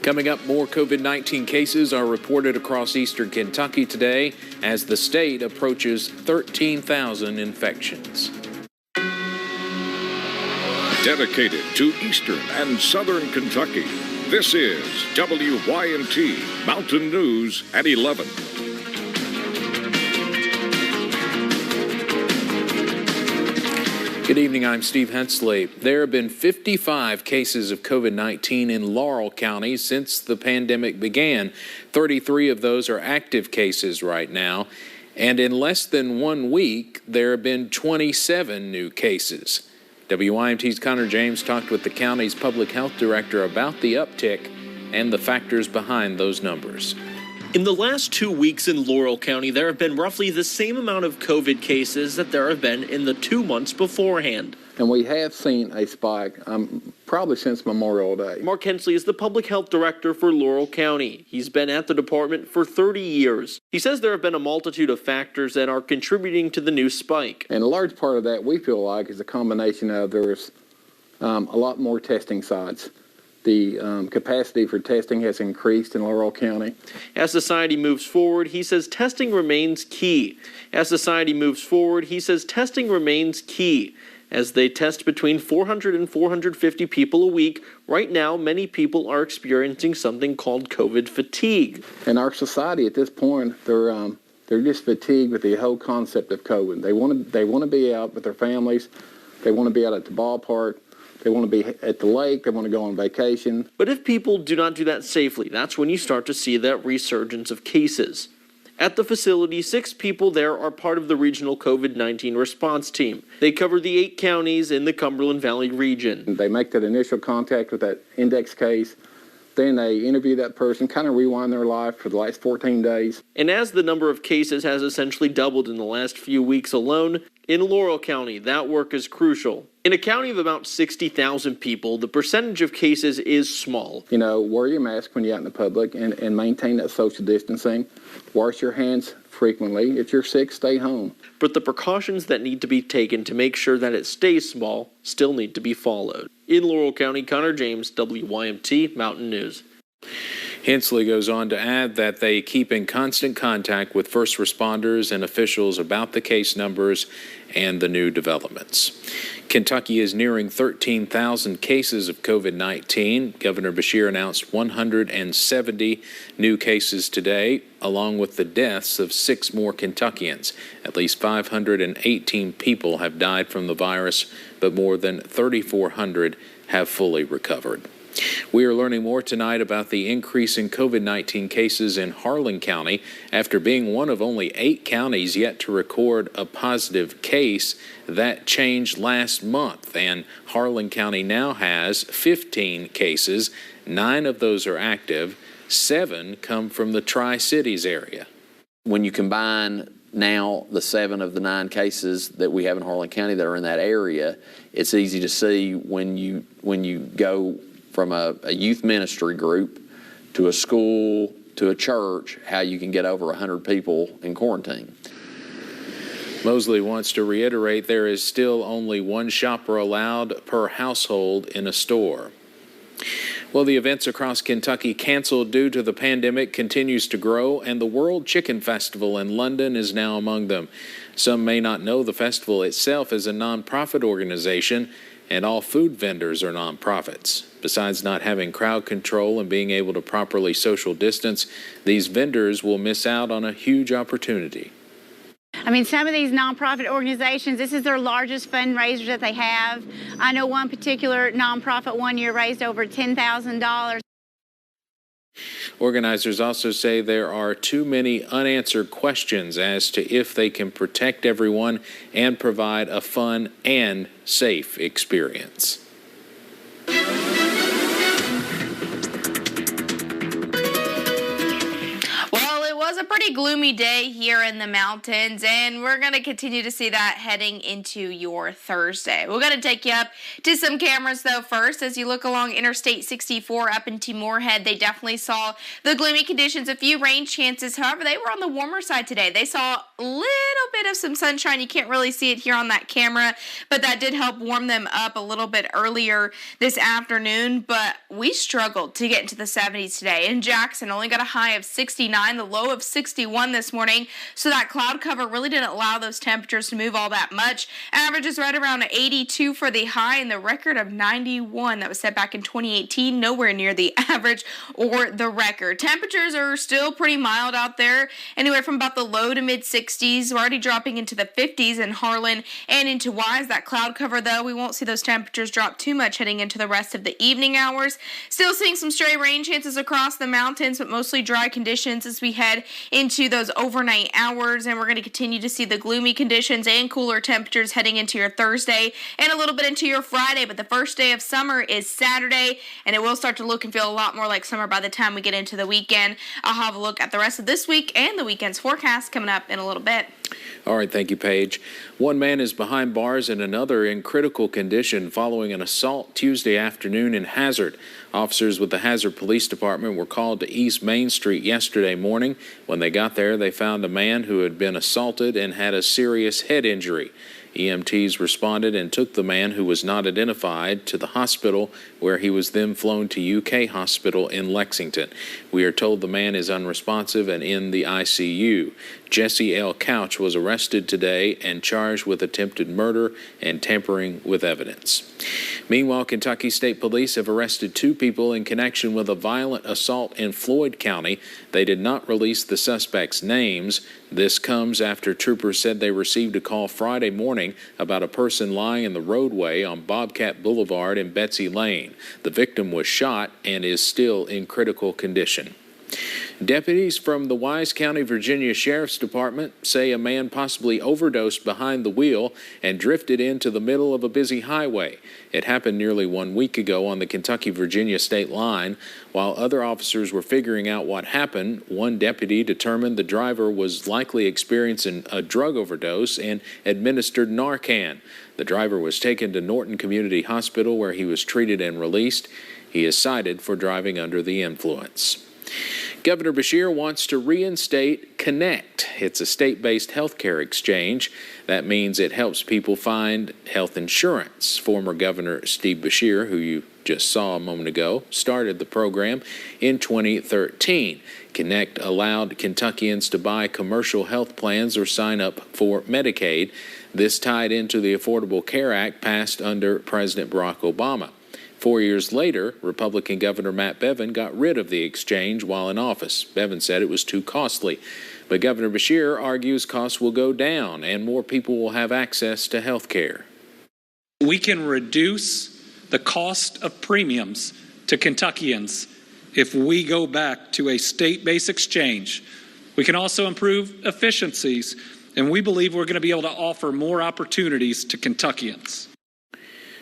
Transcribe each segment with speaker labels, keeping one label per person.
Speaker 1: Coming up, more COVID-19 cases are reported across eastern Kentucky today as the state approaches 13,000 infections.
Speaker 2: Dedicated to eastern and southern Kentucky, this is WYMT Mountain News at 11.
Speaker 1: Good evening, I'm Steve Hensley. There have been 55 cases of COVID-19 in Laurel County since the pandemic began. 33 of those are active cases right now. And in less than 1 week, there have been 27 new cases. WYMT's Connor James talked with the county's public health director about the uptick and the factors behind those numbers.
Speaker 3: In the last 2 weeks in Laurel County, there have been roughly the same amount of COVID cases that there have been in the 2 months beforehand.
Speaker 4: And we have seen a spike, probably since Memorial Day.
Speaker 3: Mark Hensley is the public health director for Laurel County. He's been at the department for 30 years. He says there have been a multitude of factors that are contributing to the new spike.
Speaker 4: And a large part of that, we feel like, is a combination of there's a lot more testing sites. The capacity for testing has increased in Laurel County.
Speaker 3: As society moves forward, he says testing remains key. As they test between 400 and 450 people a week, right now many people are experiencing something called COVID fatigue.
Speaker 4: And our society at this point, they're just fatigued with the whole concept of COVID. They want to be out with their families. They want to be out at the ballpark. They want to be at the lake. They want to go on vacation.
Speaker 3: But if people do not do that safely, that's when you start to see that resurgence of cases. At the facility, 6 people there are part of the regional COVID-19 response team. They cover the 8 counties in the Cumberland Valley region.
Speaker 4: They make that initial contact with that index case. Then they interview that person, kind of rewind their life for the last 14 days.
Speaker 3: And as the number of cases has essentially doubled in the last few weeks alone, in Laurel County, that work is crucial. In a county of about 60,000 people, the percentage of cases is small.
Speaker 4: You know, wear your mask when you're out in the public and maintain that social distancing. Wash your hands frequently. If you're sick, stay home.
Speaker 3: But the precautions that need to be taken to make sure that it stays small still need to be followed. In Laurel County, Connor James, WYMT Mountain News.
Speaker 1: Hensley goes on to add that they keep in constant contact with first responders and officials about the case numbers and the new developments. Kentucky is nearing 13,000 cases of COVID-19. Governor Beshear announced 170 new cases today, along with the deaths of 6 more Kentuckians. At least 518 people have died from the virus, but more than 3,400 have fully recovered. We are learning more tonight about the increase in COVID-19 cases in Harlan County after being one of only 8 counties yet to record a positive case. That changed last month, and Harlan County now has 15 cases. 9 of those are active. 7 come from the Tri-Cities area.
Speaker 5: When you combine now the 7 of the 9 cases that we have in Harlan County that are in that area, it's easy to see when you go from a youth ministry group to a school to a church, how you can get over 100 people in quarantine.
Speaker 1: Mosley wants to reiterate there is still only 1 shopper allowed per household in a store. Well, the events across Kentucky canceled due to the pandemic continues to grow, and the World Chicken Festival in London is now among them. Some may not know the festival itself is a nonprofit organization, and all food vendors are nonprofits. Besides not having crowd control and being able to properly social distance, these vendors will miss out on a huge opportunity.
Speaker 6: I mean, some of these nonprofit organizations, this is their largest fundraiser that they have. I know one particular nonprofit one year raised over $10,000.
Speaker 1: Organizers also say there are too many unanswered questions as to if they can protect everyone and provide a fun and safe experience.
Speaker 7: a pretty gloomy day here in the mountains, and we're going to continue to see that heading into your Thursday. We're going to take you up to some cameras, though, first. As you look along Interstate 64 up into Moorhead, they definitely saw the gloomy conditions, a few rain chances. However, they were on the warmer side today. They saw a little bit of some sunshine. You can't really see it here on that camera, but that did help warm them up a little bit earlier this afternoon. But we struggled to get into the 70s today. In Jackson, only got a high of 69, the low of 61 this morning, so that cloud cover really didn't allow those temperatures to move all that much. Average is right around 82 for the high, and the record of 91 that was set back in 2018, nowhere near the average or the record. Temperatures are still pretty mild out there, anywhere from about the low to mid 60s. We're already dropping into the 50s in Harlan and into Wise. That cloud cover, though, we won't see those temperatures drop too much heading into the rest of the evening hours. Still seeing some stray rain chances across the mountains, but mostly dry conditions as we head into those overnight hours, and we're going to continue to see the gloomy conditions and cooler temperatures heading into your Thursday and a little bit into your Friday. But the first day of summer is Saturday, and it will start to look and feel a lot more like summer by the time we get into the weekend. I'll have a look at the rest of this week and the weekend's forecast coming up in a little bit.
Speaker 1: All right, thank you, Paige. One man is behind bars and another in critical condition following an assault Tuesday afternoon in Hazard. Officers with the Hazard Police Department were called to East Main Street yesterday morning. When they got there, they found a man who had been assaulted and had a serious head injury. EMTs responded and took the man, who was not identified, to the hospital, where he was then flown to UK Hospital in Lexington. We are told the man is unresponsive and in the ICU. Jesse L. Couch was arrested today and charged with attempted murder and tampering with evidence. Meanwhile, Kentucky State Police have arrested 2 people in connection with a violent assault in Floyd County. They did not release the suspects' names. This comes after troopers said they received a call Friday morning about a person lying in the roadway on Bobcat Boulevard and Betsy Lane. The victim was shot and is still in critical condition. Deputies from the Wise County, Virginia Sheriff's Department say a man possibly overdosed behind the wheel and drifted into the middle of a busy highway. It happened nearly 1 week ago on the Kentucky-Virginia state line. While other officers were figuring out what happened, one deputy determined the driver was likely experiencing a drug overdose and administered Narcan. The driver was taken to Norton Community Hospital, where he was treated and released. He is cited for driving under the influence. Governor Beshear wants to reinstate Connect. It's a state-based healthcare exchange. That means it helps people find health insurance. Former Governor Steve Beshear, who you just saw a moment ago, started the program in 2013. Connect allowed Kentuckians to buy commercial health plans or sign up for Medicaid. This tied into the Affordable Care Act passed under President Barack Obama. 4 years later, Republican Governor Matt Bevin got rid of the exchange while in office. Bevin said it was too costly. But Governor Beshear argues costs will go down and more people will have access to health care.
Speaker 8: We can reduce the cost of premiums to Kentuckians if we go back to a state-based exchange. We can also improve efficiencies, and we believe we're going to be able to offer more opportunities to Kentuckians.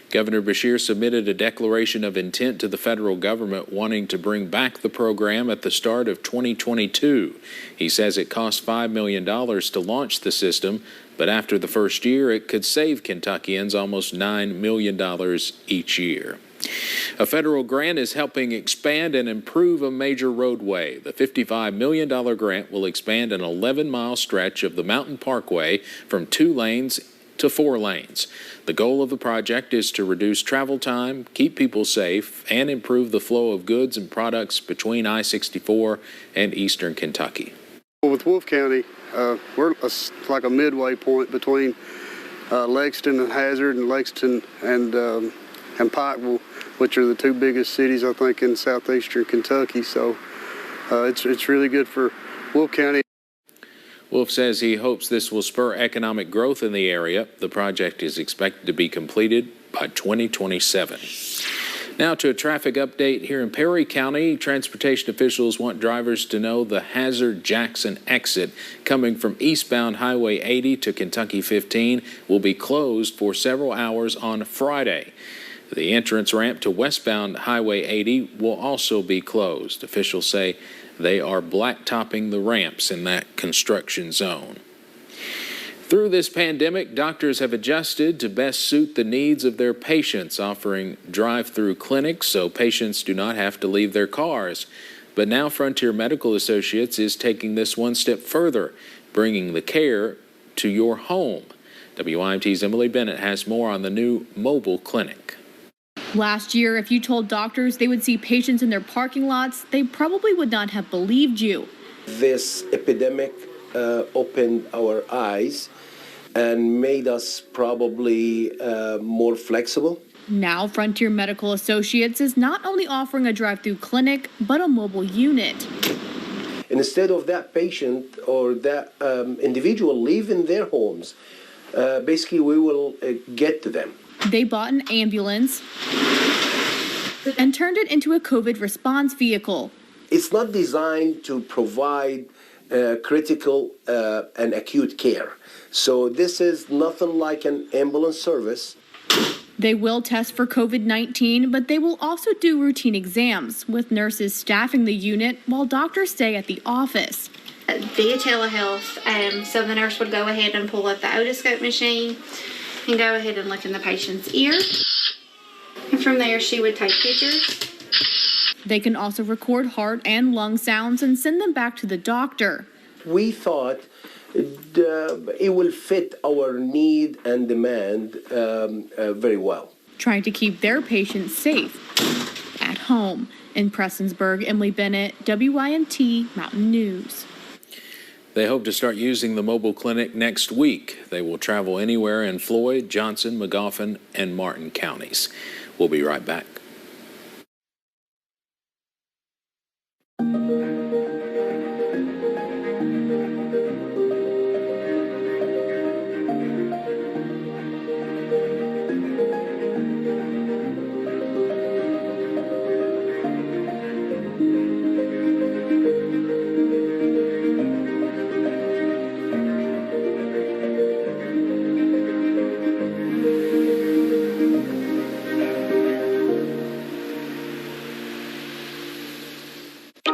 Speaker 1: Governor Beshear submitted a declaration of intent to the federal government wanting to bring back the program at the start of 2022. He says it cost $5 million to launch the system, but after the first year, it could save Kentuckians almost $9 million each year. A federal grant is helping expand and improve a major roadway. The $55 million grant will expand an 11-mile stretch of the Mountain Parkway from 2 lanes to 4 lanes. The goal of the project is to reduce travel time, keep people safe, and improve the flow of goods and products between I-64 and eastern Kentucky.
Speaker 9: Well, with Wolfe County, we're like a midway point between Lexington and Hazard, and Lexington and Pikeville, which are the 2 biggest cities, I think, in southeastern Kentucky. So it's really good for Wolfe County.
Speaker 1: Wolf says he hopes this will spur economic growth in the area. The project is expected to be completed by 2027. Now to a traffic update here in Perry County. Transportation officials want drivers to know the Hazard-Jackson exit coming from eastbound Highway 80 to Kentucky 15 will be closed for several hours on Friday. The entrance ramp to westbound Highway 80 will also be closed. Officials say They are blacktopping the ramps in that construction zone. Through this pandemic, doctors have adjusted to best suit the needs of their patients, offering drive-through clinics so patients do not have to leave their cars. But now Frontier Medical Associates is taking this one step further, bringing the care to your home. WYMT's Emily Bennett has more on the new mobile clinic.
Speaker 10: Last year, if you told doctors they would see patients in their parking lots, they probably would not have believed you.
Speaker 11: This epidemic opened our eyes and made us probably more flexible.
Speaker 10: Now, Frontier Medical Associates is not only offering a drive-through clinic, but a mobile unit.
Speaker 11: And instead of that patient or that individual leaving their homes, basically we will get to them.
Speaker 10: They bought an ambulance and turned it into a COVID response vehicle.
Speaker 11: It's not designed to provide critical and acute care. So this is nothing like an ambulance service.
Speaker 10: They will test for COVID-19, but they will also do routine exams, with nurses staffing the unit while doctors stay at the office.
Speaker 12: Via telehealth, so the nurse would go ahead and pull up the otoscope machine and go ahead and look in the patient's ear. And from there, she would take pictures.
Speaker 10: They can also record heart and lung sounds and send them back to the doctor.
Speaker 11: We thought it will fit our need and demand very well.
Speaker 10: Trying to keep their patients safe at home. In Prestonsburg, Emily Bennett, WYMT Mountain News.
Speaker 1: They hope to start using the mobile clinic next week. They will travel anywhere in Floyd, Johnson, Magoffin, and Martin counties. We'll be right back.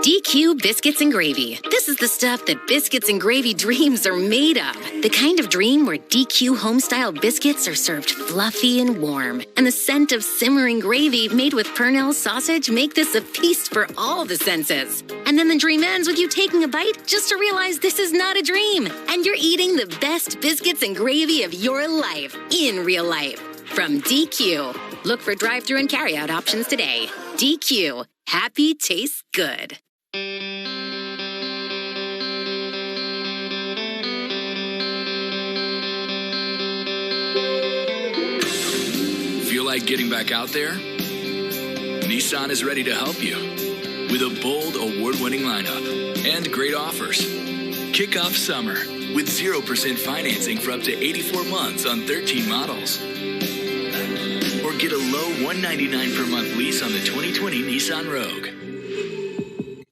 Speaker 13: DQ Biscuits and Gravy. This is the stuff that biscuits and gravy dreams are made of. The kind of dream where DQ home-style biscuits are served fluffy and warm. And the scent of simmering gravy made with Purnell sausage make this a feast for all the senses. And then the dream ends with you taking a bite just to realize this is not a dream. And you're eating the best biscuits and gravy of your life in real life. From DQ. Look for drive-thru and carry-out options today. DQ. Happy tastes good.
Speaker 14: Feel like getting back out there? Nissan is ready to help you with a bold, award-winning lineup and great offers. Kick off summer with 0% financing for up to 84 months on 13 models. Or get a low $199 per month lease on the 2020 Nissan Rogue.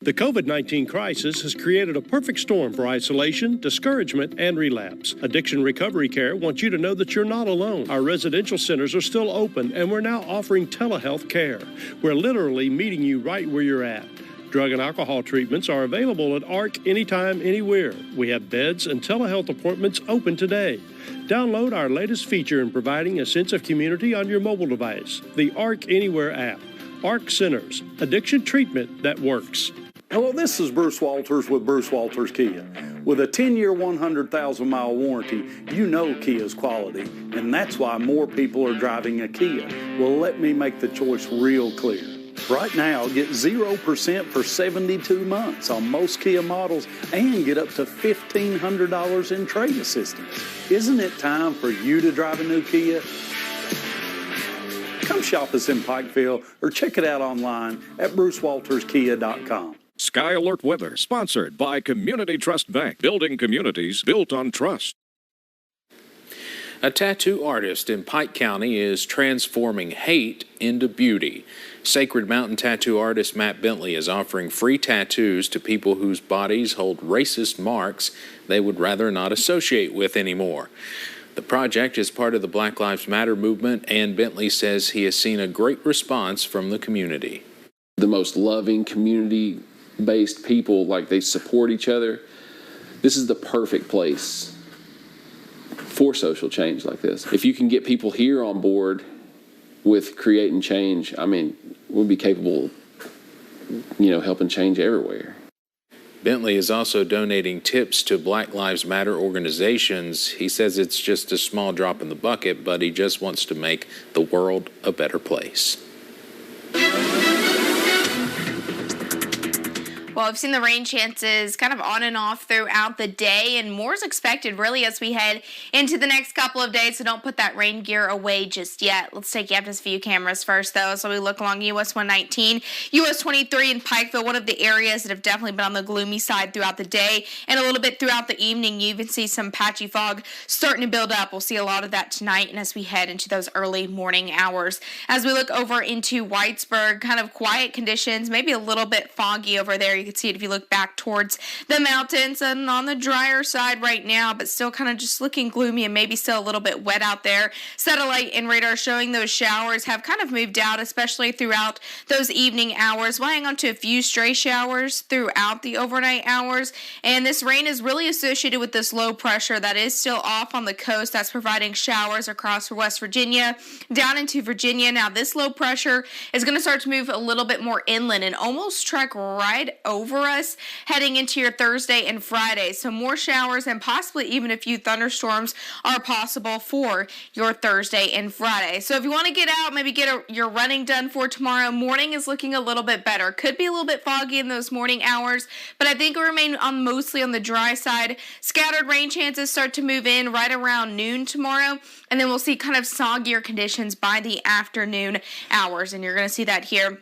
Speaker 15: The COVID-19 crisis has created a perfect storm for isolation, discouragement, and relapse. Addiction Recovery Care wants you to know that you're not alone. Our residential centers are still open, and we're now offering telehealth care. We're literally meeting you right where you're at. Drug and alcohol treatments are available at ARC anytime, anywhere. We have beds and telehealth appointments open today. Download our latest feature in providing a sense of community on your mobile device, the ARC Anywhere app. ARC Centers, addiction treatment that works.
Speaker 16: Hello, this is Bruce Walters with Bruce Walters Kia. With a 10-year, 100,000-mile warranty, you know Kia's quality, and that's why more people are driving a Kia. Well, let me make the choice real clear. Right now, get 0% for 72 months on most Kia models and get up to $1,500 in trade assistance. Isn't it time for you to drive a new Kia? Come shop us in Pikeville or check it out online at brucewalterskia.com.
Speaker 2: Sky Alert Weather, sponsored by Community Trust Bank, building communities built on trust.
Speaker 1: A tattoo artist in Pike County is transforming hate into beauty. Sacred Mountain tattoo artist Matt Bentley is offering free tattoos to people whose bodies hold racist marks they would rather not associate with anymore. The project is part of the Black Lives Matter movement, and Bentley says he has seen a great response from the community.
Speaker 17: The most loving, community based people, like they support each other. This is the perfect place for social change like this. If you can get people here on board with creating change, I mean, we'll be capable, helping change everywhere.
Speaker 1: Bentley is also donating tips to Black Lives Matter organizations. He says it's just a small drop in the bucket, but he just wants to make the world a better place.
Speaker 7: Well, I've seen the rain chances kind of on and off throughout the day, and more is expected really as we head into the next couple of days, so don't put that rain gear away just yet. Let's take you up to this view cameras first, though. So we look along US 119, US 23 in Pikeville, one of the areas that have definitely been on the gloomy side throughout the day, and a little bit throughout the evening. You even see some patchy fog starting to build up. We'll see a lot of that tonight, and as we head into those early morning hours. As we look over into Whitesburg, kind of quiet conditions, maybe a little bit foggy over there. You can see it if you look back towards the mountains, and on the drier side right now, but still kind of just looking gloomy and maybe still a little bit wet out there. Satellite and radar showing those showers have kind of moved out, especially throughout those evening hours. We'll hang on to a few stray showers throughout the overnight hours, and this rain is really associated with this low pressure that is still off on the coast. That's providing showers across West Virginia, down into Virginia. Now, this low pressure is going to start to move a little bit more inland and almost trek right over us heading into your Thursday and Friday. So more showers and possibly even a few thunderstorms are possible for your Thursday and Friday. So if you want to get out, maybe get your running done for tomorrow morning is looking a little bit better. Could be a little bit foggy in those morning hours, but I think we'll remain mostly on the dry side. Scattered rain chances start to move in right around noon tomorrow, and then we'll see kind of soggier conditions by the afternoon hours, and you're going to see that here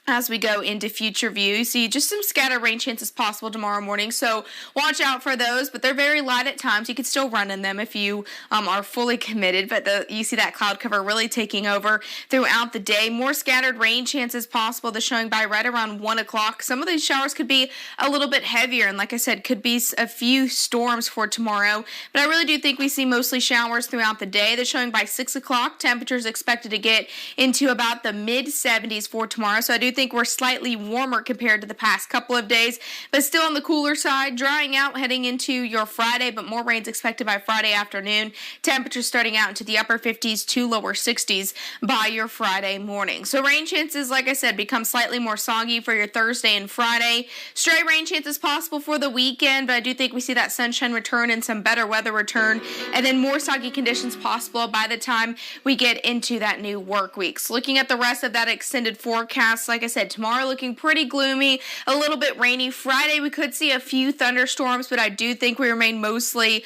Speaker 7: as we go into future view. You see just some scattered rain chances possible tomorrow morning, so watch out for those, but they're very light at times. You can still run in them if you are fully committed, but you see that cloud cover really taking over throughout the day. More scattered rain chances possible. They're showing by right around 1 o'clock. Some of these showers could be a little bit heavier, and like I said, could be a few storms for tomorrow, but I really do think we see mostly showers throughout the day. They're showing by 6 o'clock. Temperatures expected to get into about the mid-70s for tomorrow, so I do think we're slightly warmer compared to the past couple of days, but still on the cooler side, drying out heading into your Friday, but more rain's expected by Friday afternoon. Temperatures starting out into the upper 50s to lower 60s by your Friday morning. So rain chances, like I said, become slightly more soggy for your Thursday and Friday. Stray rain chances possible for the weekend, but I do think we see that sunshine return and some better weather return, and then more soggy conditions possible by the time we get into that new work week. So looking at the rest of that extended forecast, like I said, tomorrow looking pretty gloomy, a little bit rainy. Friday we could see a few thunderstorms, but I do think we remain mostly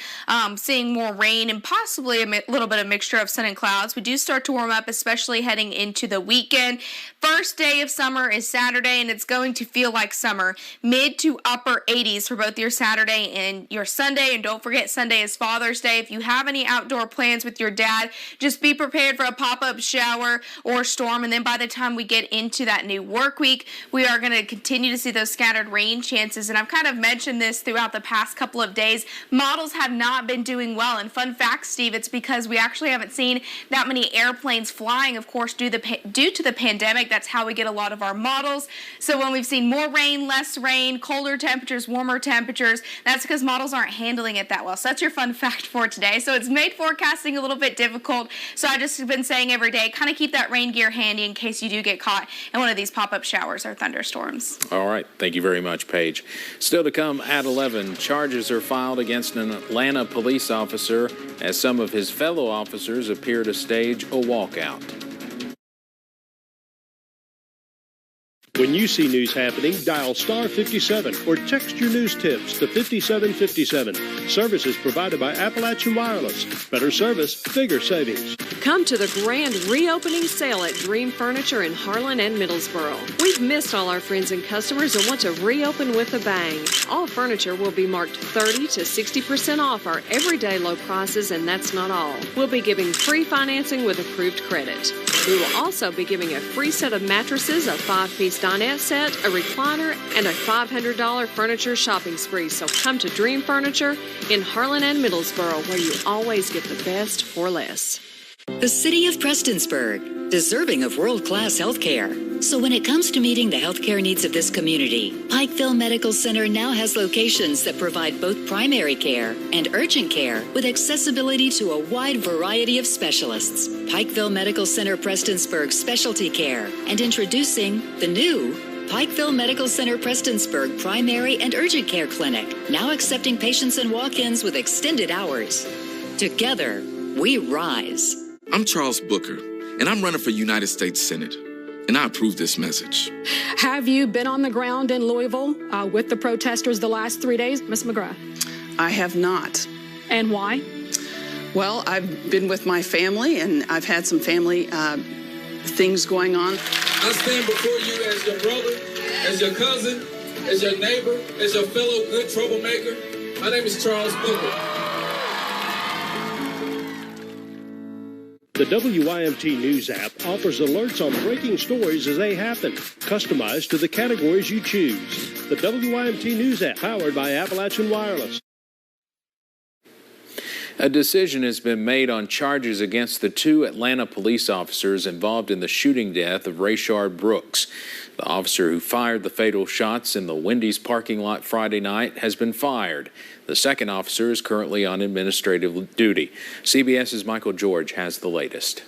Speaker 7: seeing more rain and possibly a little bit of mixture of sun and clouds. We do start to warm up, especially heading into the weekend. First day of summer is Saturday, and it's going to feel like summer. Mid to upper 80s for both your Saturday and your Sunday, and don't forget Sunday is Father's Day. If you have any outdoor plans with your dad, just be prepared for a pop-up shower or storm, and then by the time we get into that new work week, we are going to continue to see those scattered rain chances, and I've kind of mentioned this throughout the past couple of days. Models have not been doing well, and fun fact, Steve, it's because we actually haven't seen that many airplanes flying, of course, due to the pandemic. That's how we get a lot of our models. So when we've seen more rain, less rain, colder temperatures, warmer temperatures, that's because models aren't handling it that well. So that's your fun fact for today. So it's made forecasting a little bit difficult, so I just have been saying every day, kind of keep that rain gear handy in case you do get caught in one of these pop-up showers or thunderstorms.
Speaker 1: All right. Thank you very much, Paige. Still to come at 11, charges are filed against an Atlanta police officer as some of his fellow officers appear to stage a walkout.
Speaker 15: When you see news happening, dial star 57 or text your news tips to 5757. Service is provided by Appalachian Wireless. Better service, bigger savings.
Speaker 18: Come to the grand reopening sale at Dream Furniture in Harlan and Middlesboro. We've missed all our friends and customers and want to reopen with a bang. All furniture will be marked 30 to 60% off our everyday low prices, and that's not all. We'll be giving free financing with approved credit. We will also be giving a free set of mattresses, a 5-piece dinette set, a recliner, and a $500 furniture shopping spree. So come to Dream Furniture in Harlan and Middlesboro, where you always get the best for less.
Speaker 19: The City of Prestonsburg. deserving of world-class health care. So when it comes to meeting the healthcare needs of this community, Pikeville Medical Center now has locations that provide both primary care and urgent care with accessibility to a wide variety of specialists. Pikeville Medical Center Prestonsburg Specialty Care, and introducing the new Pikeville Medical Center Prestonsburg Primary and Urgent Care Clinic, now accepting patients and walk-ins with extended hours. Together, we rise.
Speaker 20: I'm Charles Booker, and I'm running for United States Senate. And I approve this message.
Speaker 21: Have you been on the ground in Louisville with the protesters the last 3 days, Ms. McGrath?
Speaker 22: I have not.
Speaker 21: And why?
Speaker 22: Well, I've been with my family, and I've had some family things going on.
Speaker 23: I stand before you as your brother, as your cousin, as your neighbor, as your fellow good troublemaker. My name is Charles Booker.
Speaker 15: The WYMT News app offers alerts on breaking stories as they happen, customized to the categories you choose. The WYMT News app, powered by Appalachian Wireless.
Speaker 1: A decision has been made on charges against the 2 Atlanta police officers involved in the shooting death of Rayshard Brooks. The officer who fired the fatal shots in the Wendy's parking lot Friday night has been fired. The second officer is currently on administrative duty. CBS's Michael George has the latest.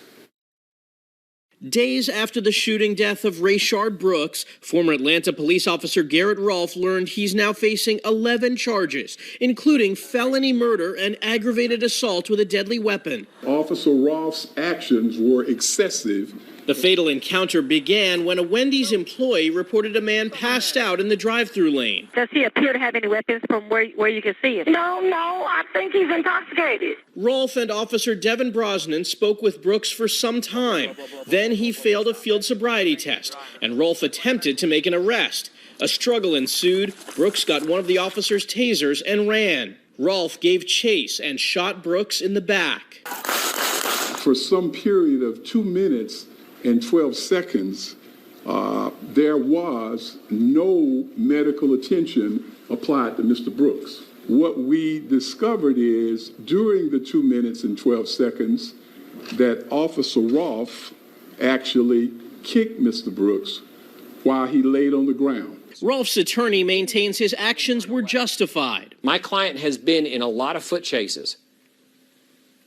Speaker 3: Days after the shooting death of Rayshard Brooks, former Atlanta police officer Garrett Rolfe learned he's now facing 11 charges, including felony murder and aggravated assault with a deadly weapon.
Speaker 24: Officer Rolfe's actions were excessive.
Speaker 3: The fatal encounter began when a Wendy's employee reported a man passed out in the drive-thru lane.
Speaker 25: Does he appear to have any weapons from where you can see him? No, I think he's intoxicated.
Speaker 3: Rolfe and Officer Devin Brosnan spoke with Brooks for some time. Then he failed a field sobriety test, and Rolfe attempted to make an arrest. A struggle ensued. Brooks got one of the officer's tasers and ran. Rolfe gave chase and shot Brooks in the back.
Speaker 24: For some period of 2 minutes and 12 seconds, there was no medical attention applied to Mr. Brooks. What we discovered is during the 2 minutes and 12 seconds that Officer Rolfe actually kicked Mr. Brooks while he laid on the ground.
Speaker 3: Rolfe's attorney maintains his actions were justified.
Speaker 26: My client has been in a lot of foot chases.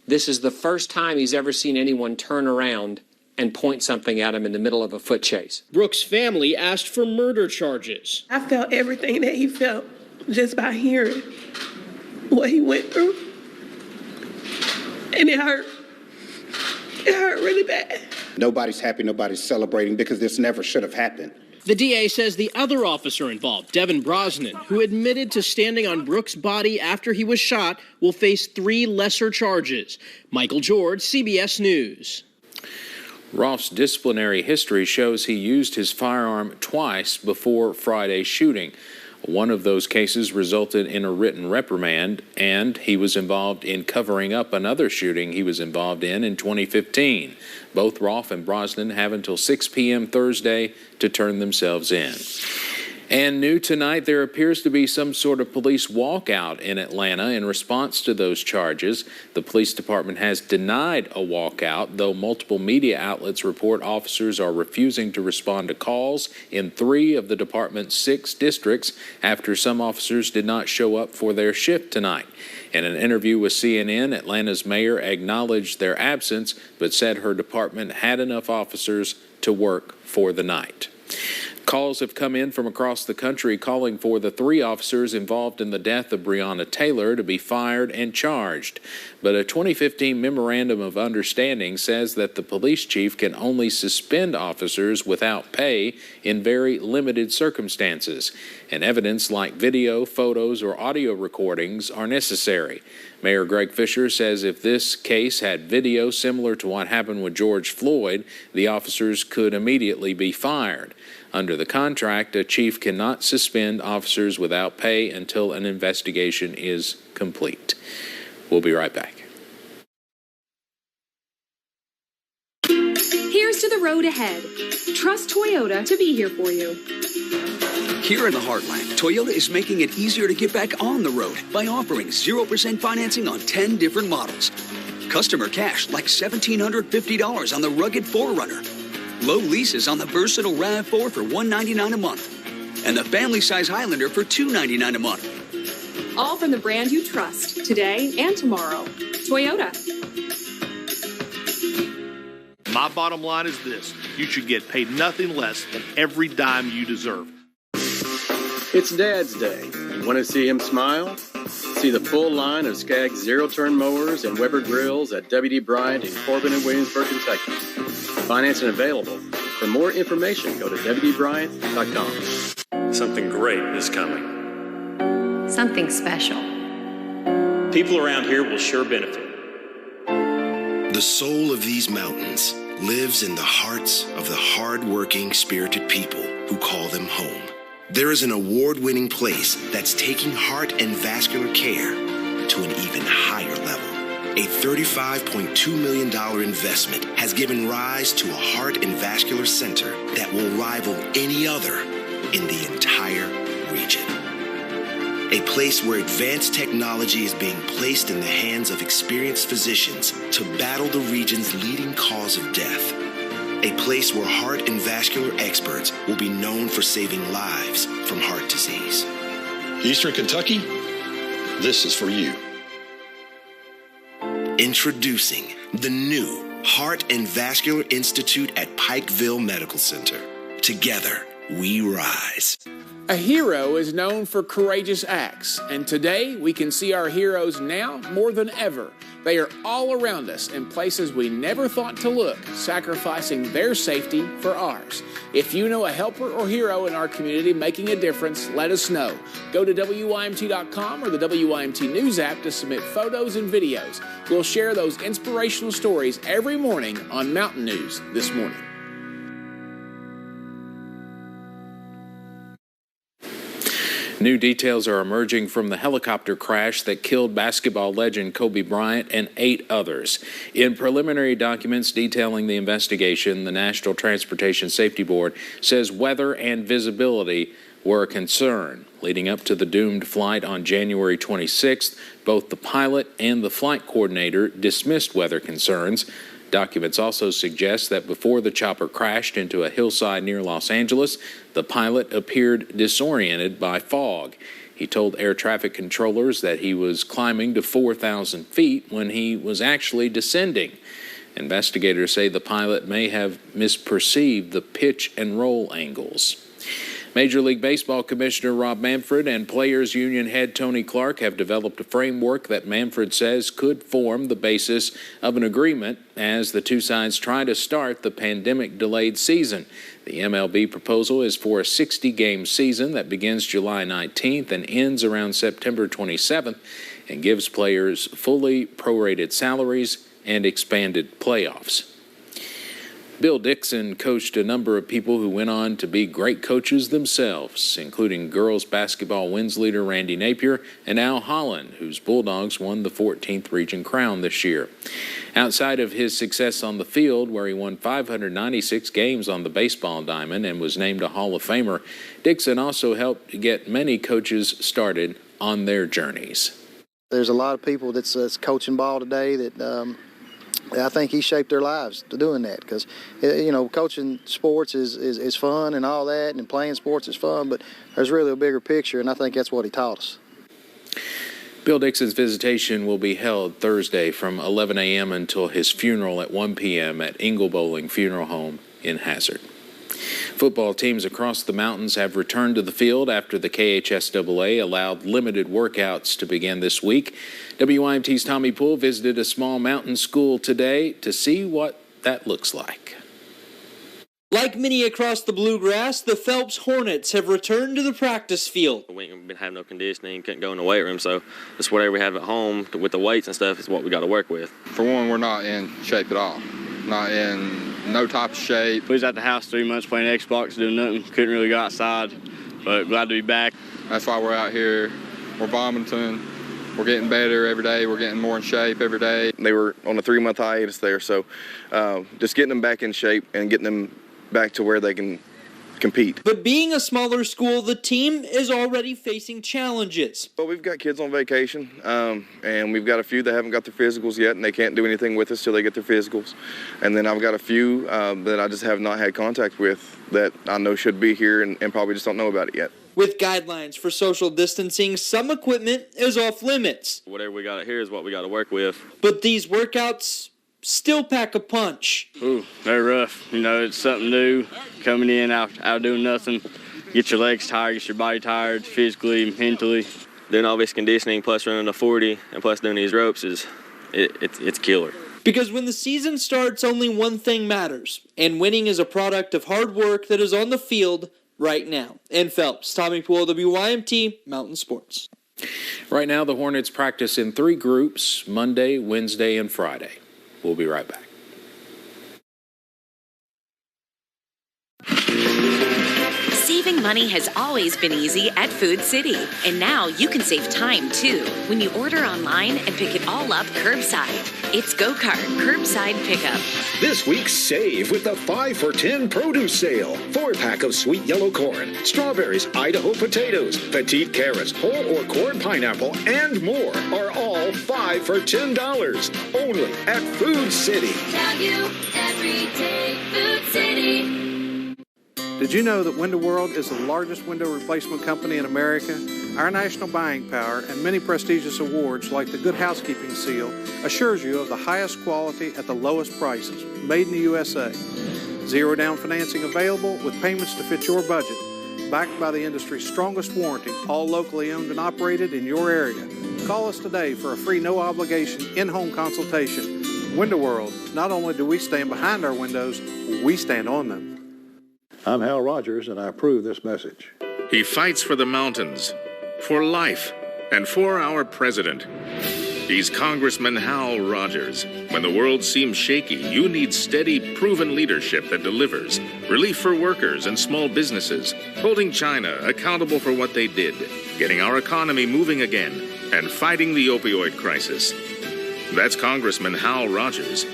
Speaker 26: This is the first time he's ever seen anyone turn around and point something at him in the middle of a foot chase.
Speaker 3: Brooks' family asked for murder charges.
Speaker 25: I felt everything that he felt just by hearing what he went through. And it hurt. It hurt really bad.
Speaker 27: Nobody's happy, nobody's celebrating because this never should have happened.
Speaker 3: The DA says the other officer involved, Devin Brosnan, who admitted to standing on Brooks' body after he was shot, will face 3 lesser charges. Michael George, CBS News.
Speaker 1: Rolfe's disciplinary history shows he used his firearm twice before Friday's shooting. One of those cases resulted in a written reprimand, and he was involved in covering up another shooting he was involved in 2015. Both Rolfe and Brosnan have until 6 p.m. Thursday to turn themselves in. And new tonight, there appears to be some sort of police walkout in Atlanta in response to those charges. The police department has denied a walkout, though multiple media outlets report officers are refusing to respond to calls in 3 of the department's 6 districts after some officers did not show up for their shift tonight. In an interview with CNN, Atlanta's mayor acknowledged their absence, but said her department had enough officers to work for the night. Calls have come in from across the country calling for the 3 officers involved in the death of Breonna Taylor to be fired and charged. But a 2015 memorandum of understanding says that the police chief can only suspend officers without pay in very limited circumstances, and evidence like video, photos, or audio recordings are necessary. Mayor Greg Fisher says if this case had video similar to what happened with George Floyd, the officers could immediately be fired. Under the contract, a chief cannot suspend officers without pay until an investigation is complete. We'll be right back.
Speaker 18: Here's to the road ahead. Trust Toyota to be here for you.
Speaker 28: Here in the Heartland, Toyota is making it easier to get back on the road by offering 0% financing on 10 different models. Customer cash like $1,750 on the rugged 4Runner. Low leases on the versatile RAV4 for $199 a month. And the family-size Highlander for $299 a month.
Speaker 18: All from the brand you trust today and tomorrow. Toyota.
Speaker 4: My bottom line is this: you should get paid nothing less than every dime you deserve.
Speaker 5: It's Dad's Day. You want to see him smile? See the full line of Skaggs zero-turn mowers and Weber grills at W.D. Bryant in Corbin and Williamsburg, Kentucky. Financing available. For more information, go to wdbryant.com.
Speaker 6: Something great is coming.
Speaker 8: Something special.
Speaker 6: People around here will sure benefit.
Speaker 9: The soul of these mountains lives in the hearts of the hard-working, spirited people who call them home. There is an award-winning place that's taking heart and vascular care to an even higher level. A $35.2 million investment has given rise to a heart and vascular center that will rival any other in the entire region. A place where advanced technology is being placed in the hands of experienced physicians to battle the region's leading cause of death. A place where heart and vascular experts will be known for saving lives from heart disease.
Speaker 10: Eastern Kentucky, this is for you.
Speaker 9: Introducing the new Heart and Vascular Institute at Pikeville Medical Center. Together, we rise.
Speaker 11: A hero is known for courageous acts, and today we can see our heroes now more than ever. They are all around us in places we never thought to look, sacrificing their safety for ours. If you know a helper or hero in our community making a difference, let us know. Go to WYMT.com or the WYMT News app to submit photos and videos. We'll share those inspirational stories every morning on Mountain News This Morning.
Speaker 1: New details are emerging from the helicopter crash that killed basketball legend Kobe Bryant and 8 others. In preliminary documents detailing the investigation, the National Transportation Safety Board says weather and visibility were a concern. Leading up to the doomed flight on January 26th, both the pilot and the flight coordinator dismissed weather concerns. Documents also suggest that before the chopper crashed into a hillside near Los Angeles, the pilot appeared disoriented by fog. He told air traffic controllers that he was climbing to 4,000 feet when he was actually descending. Investigators say the pilot may have misperceived the pitch and roll angles. Major League Baseball Commissioner Rob Manfred and Players Union head Tony Clark have developed a framework that Manfred says could form the basis of an agreement as the two sides try to start the pandemic-delayed season. The MLB proposal is for a 60-game season that begins July 19th and ends around September 27th and gives players fully prorated salaries and expanded playoffs. Bill Dixon coached a number of people who went on to be great coaches themselves, including girls basketball wins leader Randy Napier and Al Holland, whose Bulldogs won the 14th region crown this year. Outside of his success on the field, where he won 596 games on the baseball diamond and was named a Hall of Famer, Dixon also helped get many coaches started on their journeys.
Speaker 12: There's a lot of people that's coaching ball today that I think he shaped their lives to doing that, because, you know, coaching sports is fun and all that, and playing sports is fun, but there's really a bigger picture, and I think that's what he taught us.
Speaker 1: Bill Dixon's visitation will be held Thursday from 11 a.m. until his funeral at 1 p.m. at Ingle Bowling Funeral Home in Hazard. Football teams across the mountains have returned to the field after the KHSAA allowed limited workouts to begin this week. WYMT's Tommy Poole visited a small mountain school today to see what that looks like.
Speaker 3: Like many across the Bluegrass, the Phelps Hornets have returned to the practice field.
Speaker 29: We ain't been having no conditioning, couldn't go in the weight room, so just whatever we have at home with the weights and stuff is what we got to work with.
Speaker 30: For one, we're not in shape at all. Not in no type of shape.
Speaker 31: We was at the house 3 months playing Xbox, doing nothing. Couldn't really go outside, but glad to be back.
Speaker 30: That's why we're out here. We're vomiting. We're getting better every day. We're getting more in shape every day.
Speaker 32: They were on a 3-month hiatus there, so just getting them back in shape and getting them back to where they can
Speaker 2: compete.
Speaker 3: But being a smaller school, the team is already facing challenges.
Speaker 2: But we've got kids on vacation, and we've got a few that haven't got their physicals yet, and they can't do anything with us till they get their physicals. And then I've got a few that I just have not had contact with that I know should be here and probably just don't know about it yet.
Speaker 3: With guidelines for social distancing, some equipment is off limits.
Speaker 29: Whatever we got here is what we got to work with.
Speaker 3: But these workouts still pack a punch.
Speaker 31: Ooh, they're rough. You know, it's something new, coming in out doing nothing. Get your legs tired, get your body tired, physically, mentally.
Speaker 29: Doing all this conditioning, plus running a 40, and plus doing these ropes it's killer.
Speaker 3: Because when the season starts, only one thing matters, and winning is a product of hard work that is on the field right now. In Phelps, Tommy Poole, WYMT Mountain Sports.
Speaker 1: Right now, the Hornets practice in 3 groups, Monday, Wednesday, and Friday. We'll be right back.
Speaker 7: Saving money has always been easy at Food City. And now you can save time, too, when you order online and pick it all up curbside. It's Go-Kart Curbside Pickup.
Speaker 13: This week, save with the 5 for $10 produce sale. 4-pack of sweet yellow corn, strawberries, Idaho potatoes, petite carrots, whole or corn pineapple, and more are all 5 for $10. Only at Food City.
Speaker 14: Value every day, Food City.
Speaker 16: Did you know that Window World is the largest window replacement company in America? Our national buying power and many prestigious awards like the Good Housekeeping Seal assures you of the highest quality at the lowest prices, made in the USA. Zero down financing available with payments to fit your budget. Backed by the industry's strongest warranty, all locally owned and operated in your area. Call us today for a free no-obligation in-home consultation. Window World, not only do we stand behind our windows, we stand on them.
Speaker 17: I'm Hal Rogers, and I approve this message.
Speaker 19: He fights for the mountains, for life, and for our president. He's Congressman Hal Rogers. When the world seems shaky, you need steady, proven leadership that delivers. Relief for workers and small businesses, holding China accountable for what they did, getting our economy moving again, and fighting the opioid crisis. That's Congressman Hal Rogers.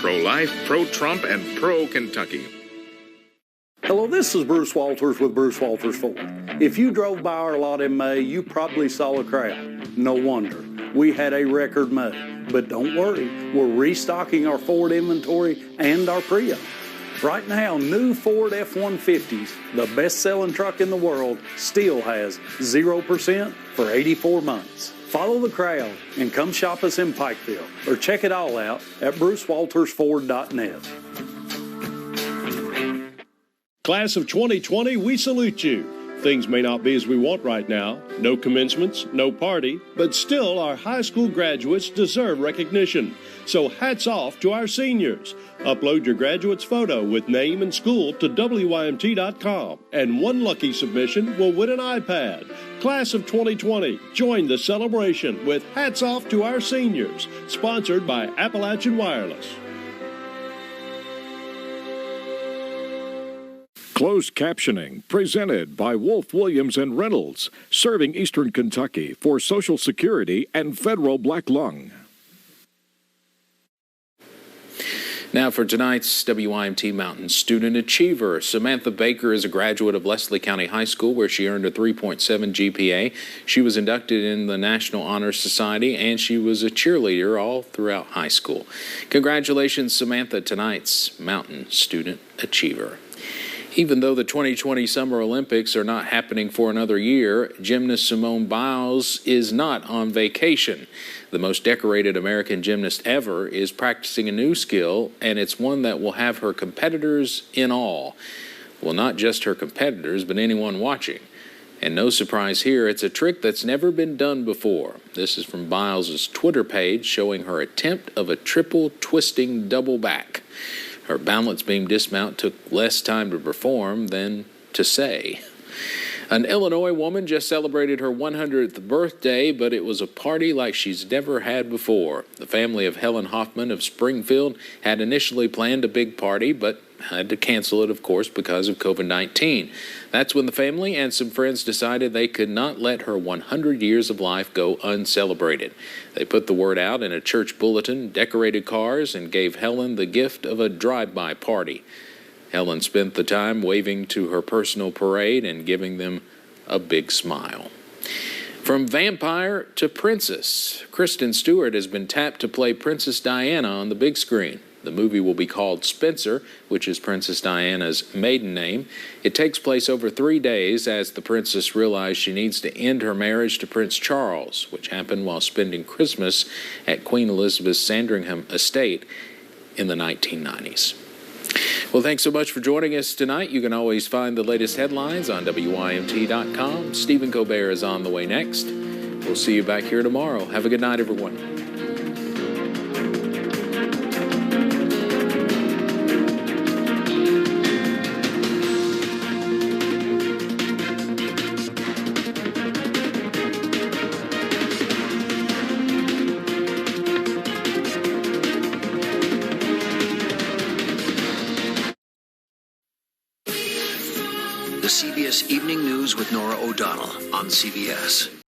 Speaker 19: Pro-life, pro-Trump, and pro-Kentucky.
Speaker 20: Hello, this is Bruce Walters with Bruce Walters Ford. If you drove by our lot in May, you probably saw a crowd. No wonder. We had a record May. But don't worry, we're restocking our Ford inventory and our pre-owned. Right now, new Ford F-150s, the best-selling truck in the world, still has 0% for 84 months. Follow the crowd and come shop us in Pikeville or check it all out at brucewaltersford.net.
Speaker 15: Class of 2020, we salute you. Things may not be as we want right now. No commencements, no party, but still our high school graduates deserve recognition. So hats off to our seniors. Upload your graduate's photo with name and school to WYMT.com, and one lucky submission will win an iPad. Class of 2020, join the celebration with hats off to our seniors. Sponsored by Appalachian Wireless.
Speaker 21: Closed captioning presented by Wolf, Williams & Reynolds, serving Eastern Kentucky for Social Security and Federal Black Lung.
Speaker 1: Now for tonight's WYMT Mountain Student Achiever. Samantha Baker is a graduate of Leslie County High School where she earned a 3.7 GPA. She was inducted in the National Honor Society and she was a cheerleader all throughout high school. Congratulations, Samantha, tonight's Mountain Student Achiever. Even though the 2020 Summer Olympics are not happening for another year, gymnast Simone Biles is not on vacation. The most decorated American gymnast ever is practicing a new skill, and it's one that will have her competitors in awe. Well, not just her competitors, but anyone watching. And no surprise here, it's a trick that's never been done before. This is from Biles' Twitter page showing her attempt of a triple twisting double back. Her balance beam dismount took less time to perform than to say. An Illinois woman just celebrated her 100th birthday, but it was a party like she's never had before. The family of Helen Hoffman of Springfield had initially planned a big party, but had to cancel it, of course, because of COVID-19. That's when the family and some friends decided they could not let her 100 years of life go uncelebrated. They put the word out in a church bulletin, decorated cars, and gave Helen the gift of a drive-by party. Helen spent the time waving to her personal parade and giving them a big smile. From vampire to princess, Kristen Stewart has been tapped to play Princess Diana on the big screen. The movie will be called Spencer, which is Princess Diana's maiden name. It takes place over 3 days as the princess realizes she needs to end her marriage to Prince Charles, which happened while spending Christmas at Queen Elizabeth's Sandringham estate in the 1990s. Well, thanks so much for joining us tonight. You can always find the latest headlines on WYMT.com. Stephen Colbert is on the way next. We'll see you back here tomorrow. Have a good night, everyone.
Speaker 4: The CBS Evening News with Norah O'Donnell on CBS.